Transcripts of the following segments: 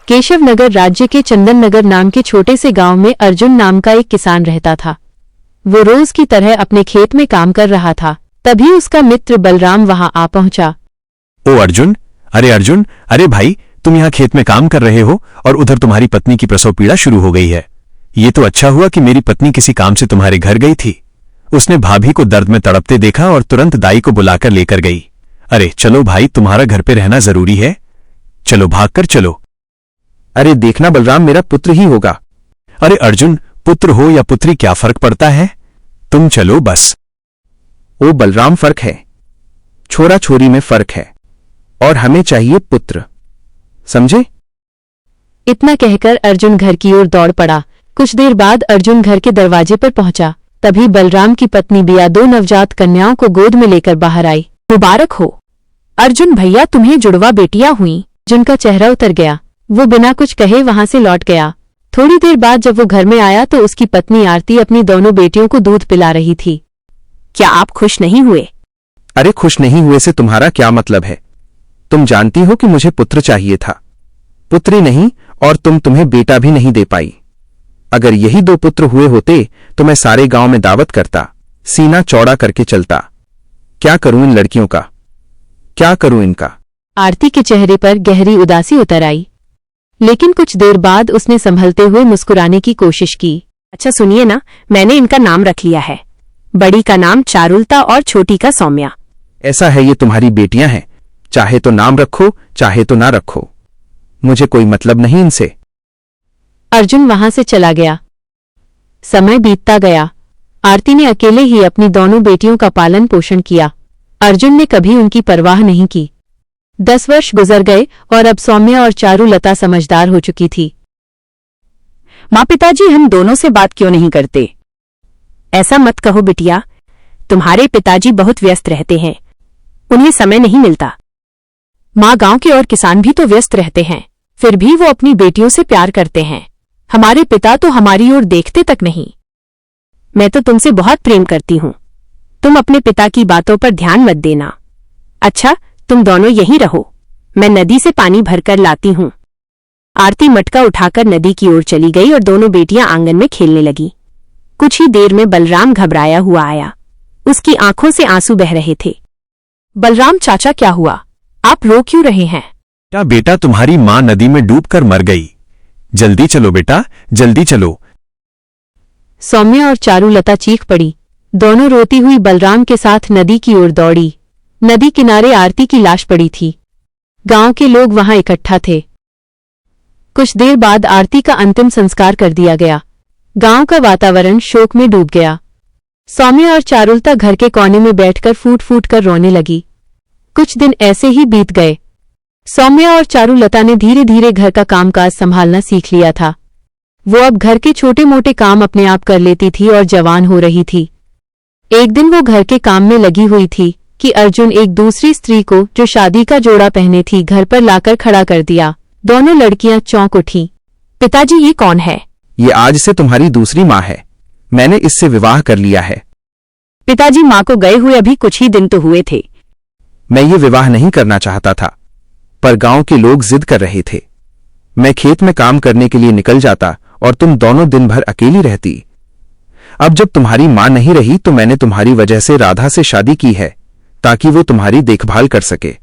केशव नगर राज्य के चंदन नगर नाम के छोटे से गांव में अर्जुन नाम का एक किसान रहता था। वो रोज की तरह अपने खेत में काम कर रहा था। तभी उसका मित्र बलराम वहां आ पहुंचा। ओ अर्जुन, अरे भाई, तुम यहाँ खेत में काम कर रहे हो और उधर तुम्हारी पत्नी की प्रसव पीड़ा शुरू हो गई है। ये तो अच्छा हुआ कि मेरी पत्नी किसी काम से तुम्हारे घर गई थी। उसने भाभी को दर्द में तड़पते देखा और तुरंत दाई को बुलाकर लेकर गई। अरे चलो भाई, तुम्हारा घर पे रहना जरूरी है, चलो भागकर चलो। अरे देखना बलराम, मेरा पुत्र ही होगा। अरे अर्जुन, पुत्र हो या पुत्री क्या फर्क पड़ता है, तुम चलो बस। ओ बलराम, फर्क है, छोरा छोरी में फर्क है, और हमें चाहिए पुत्र, समझे? इतना कहकर अर्जुन घर की ओर दौड़ पड़ा। कुछ देर बाद अर्जुन घर के दरवाजे पर पहुंचा। तभी बलराम की पत्नी बिया 2 नवजात कन्याओं को गोद में लेकर बाहर आई। मुबारक हो अर्जुन भैया, तुम्हें जुड़वा बेटियां हुई। अर्जुन का चेहरा उतर गया। वो बिना कुछ कहे वहां से लौट गया। थोड़ी देर बाद जब वो घर में आया तो उसकी पत्नी आरती अपनी दोनों बेटियों को दूध पिला रही थी। क्या आप खुश नहीं हुए? अरे खुश नहीं हुए से तुम्हारा क्या मतलब है? तुम जानती हो कि मुझे पुत्र चाहिए था, पुत्री नहीं, और तुम्हें बेटा भी नहीं दे पाई। अगर यही 2 पुत्र हुए होते तो मैं सारे गांव में दावत करता, सीना चौड़ा करके चलता। क्या करूं इन लड़कियों का, क्या करूं इनका? आरती के चेहरे पर गहरी उदासी उतर आई, लेकिन कुछ देर बाद उसने संभलते हुए मुस्कुराने की कोशिश की। अच्छा सुनिए ना, मैंने इनका नाम रख लिया है। बड़ी का नाम चारुलता और छोटी का सौम्या। ऐसा है, ये तुम्हारी बेटियां हैं, चाहे तो नाम रखो चाहे तो ना रखो, मुझे कोई मतलब नहीं इनसे। अर्जुन वहां से चला गया। समय बीतता गया। आरती ने अकेले ही अपनी दोनों बेटियों का पालन पोषण किया। अर्जुन ने कभी उनकी परवाह नहीं की। 10 वर्ष गुजर गए और अब सौम्या और चारुलता समझदार हो चुकी थी। माँ, पिताजी हम दोनों से बात क्यों नहीं करते? ऐसा मत कहो बिटिया, तुम्हारे पिताजी बहुत व्यस्त रहते हैं, उन्हें समय नहीं मिलता। माँ, गांव के और किसान भी तो व्यस्त रहते हैं, फिर भी वो अपनी बेटियों से प्यार करते हैं। हमारे पिता तो हमारी ओर देखते तक नहीं। मैं तो तुमसे बहुत प्रेम करती हूँ, तुम अपने पिता की बातों पर ध्यान मत देना। अच्छा, तुम दोनों यहीं रहो, मैं नदी से पानी भरकर लाती हूँ। आरती मटका उठाकर नदी की ओर चली गई और दोनों बेटियां आंगन में खेलने लगी। कुछ ही देर में बलराम घबराया हुआ आया। उसकी आंखों से आंसू बह रहे थे। बलराम चाचा, क्या हुआ? आप रो क्यों रहे हैं? क्या बेटा, तुम्हारी मां नदी में डूबकर मर गई। जल्दी चलो बेटा, जल्दी चलो। सौम्या और चारुलता चीख पड़ी। दोनों रोती हुई बलराम के साथ नदी की ओर दौड़ी। नदी किनारे आरती की लाश पड़ी थी। गांव के लोग वहां इकट्ठा थे। कुछ देर बाद आरती का अंतिम संस्कार कर दिया गया। गांव का वातावरण शोक में डूब गया। सौम्या और चारुलता घर के कोने में बैठकर फूट फूट कर रोने लगी। कुछ दिन ऐसे ही बीत गए। सौम्या और चारुलता ने धीरे धीरे घर का कामकाज संभालना सीख लिया था। वो अब घर के छोटे मोटे काम अपने आप कर लेती थी और जवान हो रही थी। एक दिन वो घर के काम में लगी हुई थी कि अर्जुन एक दूसरी स्त्री को, जो शादी का जोड़ा पहने थी, घर पर लाकर खड़ा कर दिया। दोनों लड़कियां चौंक उठीं। पिताजी, ये कौन है? ये आज से तुम्हारी दूसरी माँ है, मैंने इससे विवाह कर लिया है। पिताजी, माँ को गए हुए अभी कुछ ही दिन तो हुए थे। मैं ये विवाह नहीं करना चाहता था, पर गांव के लोग जिद कर रहे थे। मैं खेत में काम करने के लिए निकल जाता और तुम दोनों दिन भर अकेली रहती। अब जब तुम्हारी माँ नहीं रही तो मैंने तुम्हारी वजह से राधा से शादी की है, ताकि वो तुम्हारी देखभाल कर सके।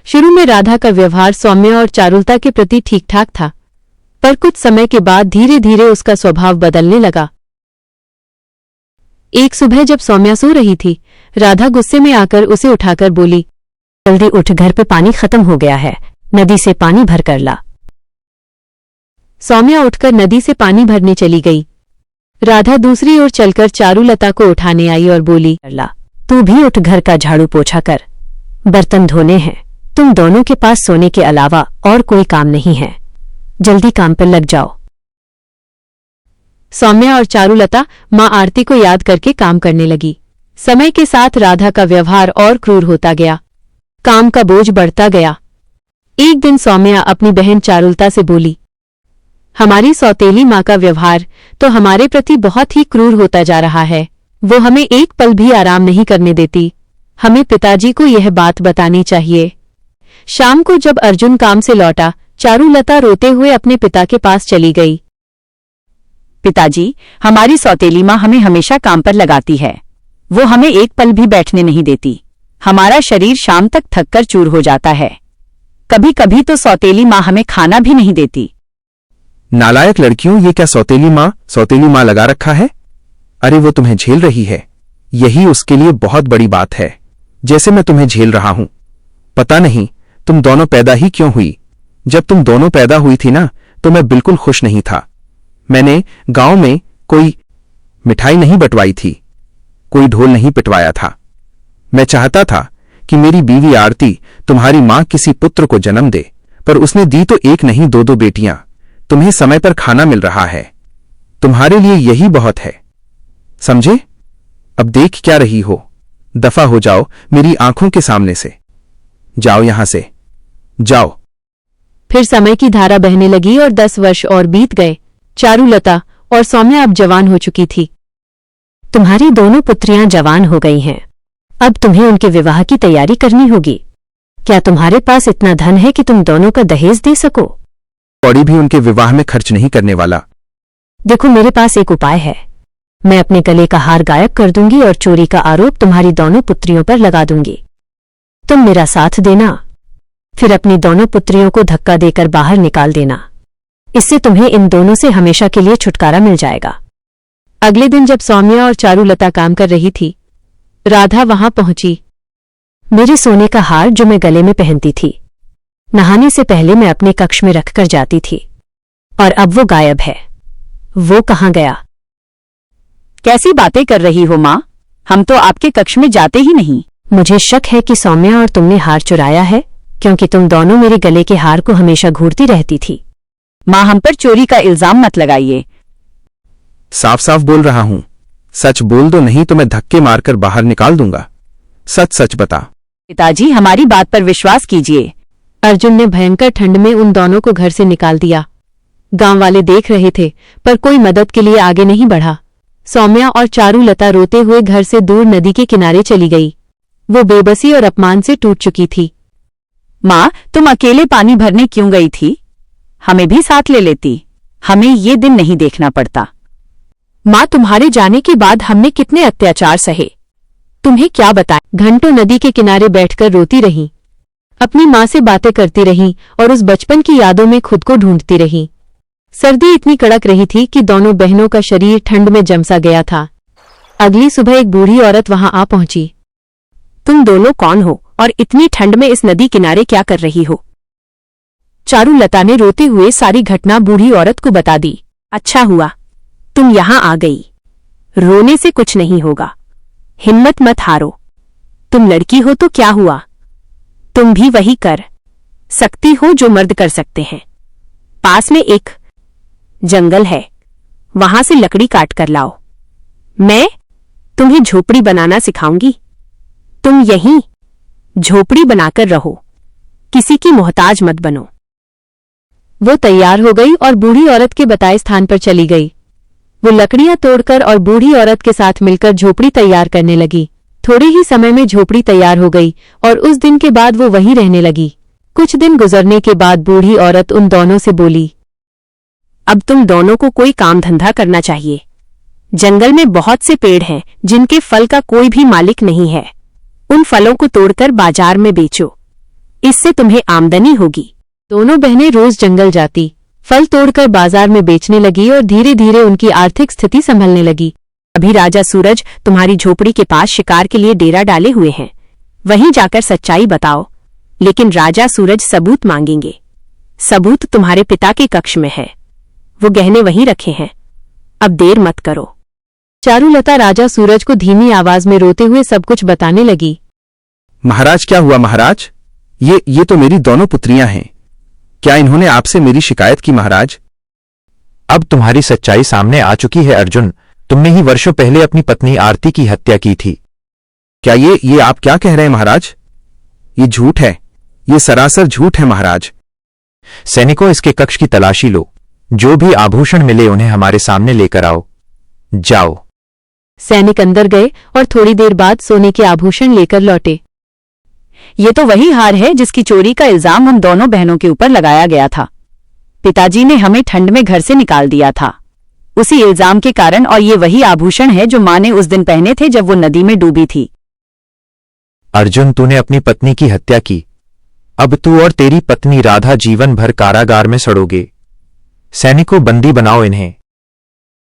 शुरू में राधा का व्यवहार सौम्या और चारुलता के प्रति ठीक ठाक था, पर कुछ समय के बाद धीरे धीरे उसका स्वभाव बदलने लगा। एक सुबह जब सौम्या सो रही थी, राधा गुस्से में आकर उसे उठाकर बोली, जल्दी उठ, घर पे पानी खत्म हो गया है, नदी से पानी भर कर ला। सौम्या उठकर नदी से पानी भरने चली गई। राधा दूसरी ओर चलकर चारुलता को उठाने आई और बोली, ला, तू भी उठ, घर का झाड़ू पोछा कर, बर्तन धोने हैं। तुम दोनों के पास सोने के अलावा और कोई काम नहीं है, जल्दी काम पर लग जाओ। सौम्या और चारुलता मां आरती को याद करके काम करने लगी। समय के साथ राधा का व्यवहार और क्रूर होता गया। काम का बोझ बढ़ता गया। एक दिन सौम्या अपनी बहन चारुलता से बोली, हमारी सौतेली माँ का व्यवहार तो हमारे प्रति बहुत ही क्रूर होता जा रहा है। वो हमें एक पल भी आराम नहीं करने देती। हमें पिताजी को यह बात बतानी चाहिए। शाम को जब अर्जुन काम से लौटा चारुलता रोते हुए अपने पिता के पास चली गई। पिताजी, हमारी सौतेली माँ हमें हमेशा काम पर लगाती है। वो हमें एक पल भी बैठने नहीं देती। हमारा शरीर शाम तक थककर चूर हो जाता है। कभी कभी तो सौतेली माँ हमें खाना भी नहीं देती। नालायक लड़कियों, ये क्या सौतेली माँ लगा रखा है? अरे वो तुम्हें झेल रही है, यही उसके लिए बहुत बड़ी बात है, जैसे मैं तुम्हें झेल रहा हूं। पता नहीं तुम दोनों पैदा ही क्यों हुई। जब तुम दोनों पैदा हुई थी ना, तो मैं बिल्कुल खुश नहीं था। मैंने गांव में कोई मिठाई नहीं बंटवाई थी, कोई ढोल नहीं पिटवाया था। मैं चाहता था कि मेरी बीवी आरती तुम्हारी मां किसी पुत्र को जन्म दे, पर उसने दी तो एक नहीं दो बेटियां। तुम्हें समय पर खाना मिल रहा है, तुम्हारे लिए यही बहुत है, समझे? अब देख क्या रही हो? दफा हो जाओ मेरी आंखों के सामने से, जाओ यहां से, जाओ। फिर समय की धारा बहने लगी और 10 वर्ष और बीत गए। चारुलता और सौम्या अब जवान हो चुकी थी। तुम्हारी दोनों पुत्रियां जवान हो गई हैं। अब तुम्हें उनके विवाह की तैयारी करनी होगी। क्या तुम्हारे पास इतना धन है कि तुम दोनों का दहेज दे सको? कौड़ी भी उनके विवाह में खर्च नहीं करने वाला। देखो, मेरे पास एक उपाय है। मैं अपने गले का हार गायब कर दूंगी और चोरी का आरोप तुम्हारी दोनों पुत्रियों पर लगा दूंगी। तुम मेरा साथ देना, फिर अपनी दोनों पुत्रियों को धक्का देकर बाहर निकाल देना। इससे तुम्हें इन दोनों से हमेशा के लिए छुटकारा मिल जाएगा। अगले दिन जब सौम्या और चारुलता काम कर रही थी, राधा वहां पहुंची। मेरे सोने का हार जो मैं गले में पहनती थी, नहाने से पहले मैं अपने कक्ष में रखकर जाती थी, और अब वो गायब है। वो कहाँ गया? कैसी बातें कर रही हो माँ? हम तो आपके कक्ष में जाते ही नहीं। मुझे शक है कि सौम्या और तुमने हार चुराया है, क्योंकि तुम दोनों मेरे गले के हार को हमेशा घूरती रहती थी। माँ, हम पर चोरी का इल्जाम मत लगाइए। साफ साफ बोल रहा हूं, सच बोल दो, नहीं तो मैं धक्के मारकर बाहर निकाल दूंगा। सच सच बता। पिताजी, हमारी बात पर विश्वास कीजिए। अर्जुन ने भयंकर ठंड में उन दोनों को घर से निकाल दिया। गांव वाले देख रहे थे, पर कोई मदद के लिए आगे नहीं बढ़ा। सौम्या और चारुलता रोते हुए घर से दूर नदी के किनारे चली गई। वो बेबसी और अपमान से टूट चुकी थी। माँ, तुम अकेले पानी भरने क्यों गई थी? हमें भी साथ ले लेती, हमें ये दिन नहीं देखना पड़ता। माँ, तुम्हारे जाने के बाद हमने कितने अत्याचार सहे, तुम्हें क्या बताएं। घंटों नदी के किनारे बैठकर रोती रहीं, अपनी माँ से बातें करती रहीं और उस बचपन की यादों में खुद को ढूंढती रहीं। सर्दी इतनी कड़क रही थी कि दोनों बहनों का शरीर ठंड में जम सा गया था। अगली सुबह एक बूढ़ी औरत वहां आ पहुंची। तुम दोनों कौन हो और इतनी ठंड में इस नदी किनारे क्या कर रही हो? चारुलता ने रोते हुए सारी घटना बूढ़ी औरत को बता दी। अच्छा हुआ तुम यहां आ गई, रोने से कुछ नहीं होगा, हिम्मत मत हारो। तुम लड़की हो तो क्या हुआ, तुम भी वही कर सकती हो जो मर्द कर सकते हैं। पास में एक जंगल है, वहां से लकड़ी काट कर लाओ, मैं तुम्हें झोपड़ी बनाना सिखाऊंगी। तुम यहीं झोपड़ी बनाकर रहो, किसी की मोहताज मत बनो। वो तैयार हो गई और बूढ़ी औरत के बताए स्थान पर चली गई। वो लकड़ियां तोड़कर और बूढ़ी औरत के साथ मिलकर झोपड़ी तैयार करने लगी। थोड़े ही समय में झोपड़ी तैयार हो गई और उस दिन के बाद वो वहीं रहने लगी। कुछ दिन गुजरने के बाद बूढ़ी औरत उन दोनों से बोली, अब तुम दोनों को कोई काम धंधा करना चाहिए। जंगल में बहुत से पेड़ हैं जिनके फल का कोई भी मालिक नहीं है। उन फलों को तोड़कर बाजार में बेचो, इससे तुम्हें आमदनी होगी। दोनों बहनें रोज जंगल जाती, फल तोड़कर बाजार में बेचने लगी और धीरे धीरे उनकी आर्थिक स्थिति संभलने लगी। अभी राजा सूरज तुम्हारी झोपड़ी के पास शिकार के लिए डेरा डाले हुए हैं, वहीं जाकर सच्चाई बताओ। लेकिन राजा सूरज सबूत मांगेंगे। सबूत तुम्हारे पिता के कक्ष में है, वो गहने वहीं रखे हैं। अब देर मत करो। चारुलता राजा सूरज को धीमी आवाज में रोते हुए सब कुछ बताने लगी। महाराज, क्या हुआ महाराज? ये तो मेरी दोनों पुत्रियां हैं। क्या इन्होंने आपसे मेरी शिकायत की महाराज? अब तुम्हारी सच्चाई सामने आ चुकी है अर्जुन। तुमने ही वर्षों पहले अपनी पत्नी आरती की हत्या की थी। क्या ये आप क्या कह रहे हैं महाराज? ये झूठ है, ये सरासर झूठ है महाराज। सैनिकों, इसके कक्ष की तलाशी लो। जो भी आभूषण मिले उन्हें हमारे सामने लेकर आओ। जाओ। सैनिक अंदर गए और थोड़ी देर बाद सोने के आभूषण लेकर लौटे। ये तो वही हार है जिसकी चोरी का इल्जाम हम दोनों बहनों के ऊपर लगाया गया था। पिताजी ने हमें ठंड में घर से निकाल दिया था, उसी इल्जाम के कारण, और ये वही आभूषण है जो माँ ने उस दिन पहने थे जब वो नदी में डूबी थी। अर्जुन, तूने अपनी पत्नी की हत्या की। अब तू और तेरी पत्नी राधा जीवन भर कारागार में सड़ोगे। सैनिकों, बंदी बनाओ इन्हें।